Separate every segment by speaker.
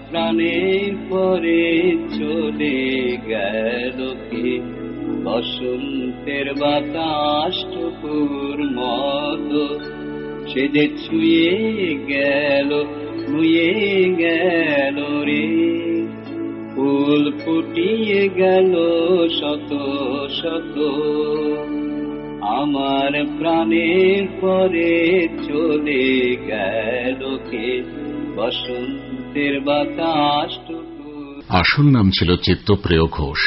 Speaker 1: প্রাণের পরে চলে গেল কে, বসন্তের বাতাস টুকুর মতো সে যে ছুঁয়ে গেল, নুয়ে গেল রে। ফুল ফুটিয়ে গেল শত শত, আমার প্রাণের পরে চলে গেল কে, বসন্তের বাতাস টুকু।
Speaker 2: আসল নাম ছিল চিত্তপ্রিয় ঘোষ।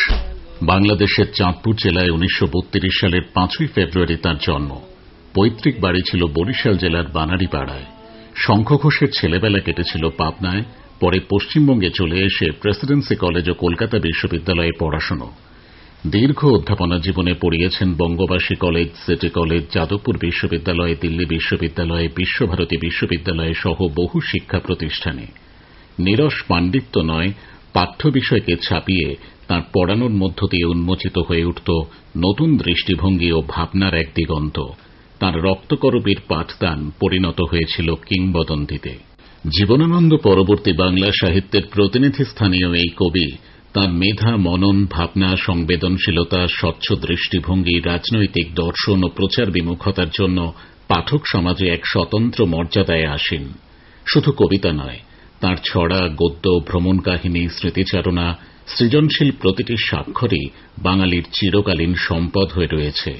Speaker 2: বাংলাদেশের চাঁদপুর জেলায় 1932 সালের 5ই ফেব্রুয়ারি তার জন্ম। পৈতৃক বাড়ি ছিল বরিশাল জেলার বানারীপাড়ায়। শঙ্খ ঘোষের ছেলেবেলা কেটেছিল পাবনায়, পরে পশ্চিমবঙ্গে চলে এসে প্রেসিডেন্সি কলেজ ও কলকাতা বিশ্ববিদ্যালয়ে পড়াশোনা। দীর্ঘ অধ্যাপনা জীবনে পড়িয়েছেন বঙ্গবাসী কলেজ, সিটি কলেজ, যাদবপুর বিশ্ববিদ্যালয়, দিল্লি বিশ্ববিদ্যালয়, বিশ্বভারতী বিশ্ববিদ্যালয় সহ বহু শিক্ষা প্রতিষ্ঠানে। নিরস পাণ্ডিত্য নয়, পাঠ্য বিষয়কে ছাপিয়ে তাঁর পড়ানোর মধ্য দিয়ে উন্মোচিত হয়ে উঠত নতুন দৃষ্টিভঙ্গি ও ভাবনার এক দিগন্ত। তাঁর রক্তকরবীর পাঠদান পরিণত হয়েছিল কিংবদন্তিতে। জীবনানন্দ পরবর্তী বাংলা সাহিত্যের প্রতিনিধি স্থানীয় এই কবি তাঁর মেধা, মনন, ভাবনা, সংবেদনশীলতা, স্বচ্ছ দৃষ্টিভঙ্গি, রাজনৈতিক দর্শন ও প্রচার বিমুখতার জন্য পাঠক সমাজে এক স্বতন্ত্র মর্যাদায় আসীন। শুধু কবিতা নয়, তাঁর ছড়া, গদ্য, ভ্রমণ কাহিনী, স্মৃতিচারণা, সৃজনশীল প্রতিটি স্বাক্ষরই বাঙালির চিরকালীন সম্পদ হয়ে রয়েছে।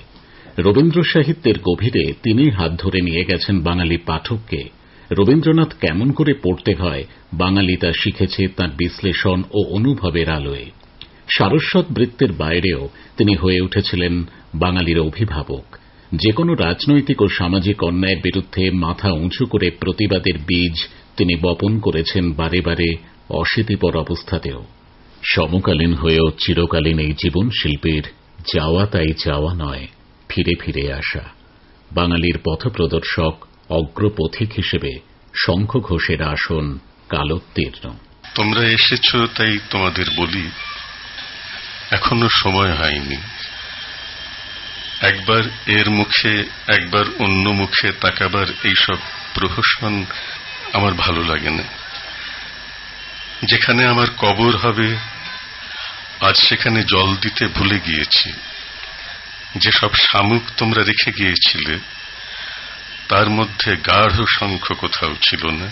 Speaker 2: রবীন্দ্র সাহিত্যের গভীরে তিনি হাত ধরে নিয়ে গেছেন বাঙালি পাঠককে। রবীন্দ্রনাথ কেমন করে পড়তে হয় বাঙালি তা শিখেছে তাঁর বিশ্লেষণ ও অনুভবের আলোয়। সারস্বত বৃত্তের বাইরেও তিনি হয়ে উঠেছিলেন বাঙালির অভিভাবক। যে কোনো রাজনৈতিক ও সামাজিক অন্যায়ের বিরুদ্ধে মাথা উঁচু করে প্রতিবাদের বীজ তিনি বপন করেছেন বারে বারে, অশীতিপর অবস্থাতেও। সমকালীন হয়েও চিরকালীন এই জীবন শিল্পীর যাওয়া তাই যাওয়া নয়, ফিরে ফিরে আসা। বাঙালির পথপ্রদর্শক, অগ্রপথিক হিসেবে শঙ্খ ঘোষের আসন কালোত্তীর্ণ।
Speaker 3: তোমরা এসেছ তাই তোমাদের বলি, এখনো সময় হয়নি। একবার এর মুখে একবার অন্য মুখে তাকাবার এইসব প্রহসন আমার ভালো লাগে না। যেখানে আমার কবর হবে আজ সেখানে জল দিতে ভুলে গিয়েছি। যেসব শামুক তোমরা রেখে গিয়েছিলে তার মধ্যে গাঢ় শঙ্খ কোথাও ছিল না।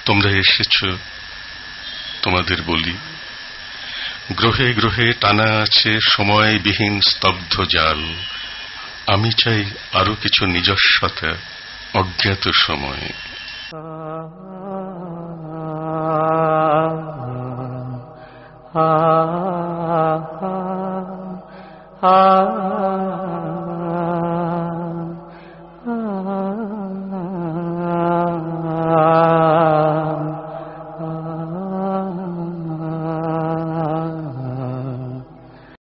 Speaker 3: তোমরা এসেছ, তোমাদের বলি, গ্রহে গ্রহে টানা আছে সময়বিহীন স্তব্ধ জাল। আমি চাই আরো কিছু নিজস্বতা, অজ্ঞাত সময়।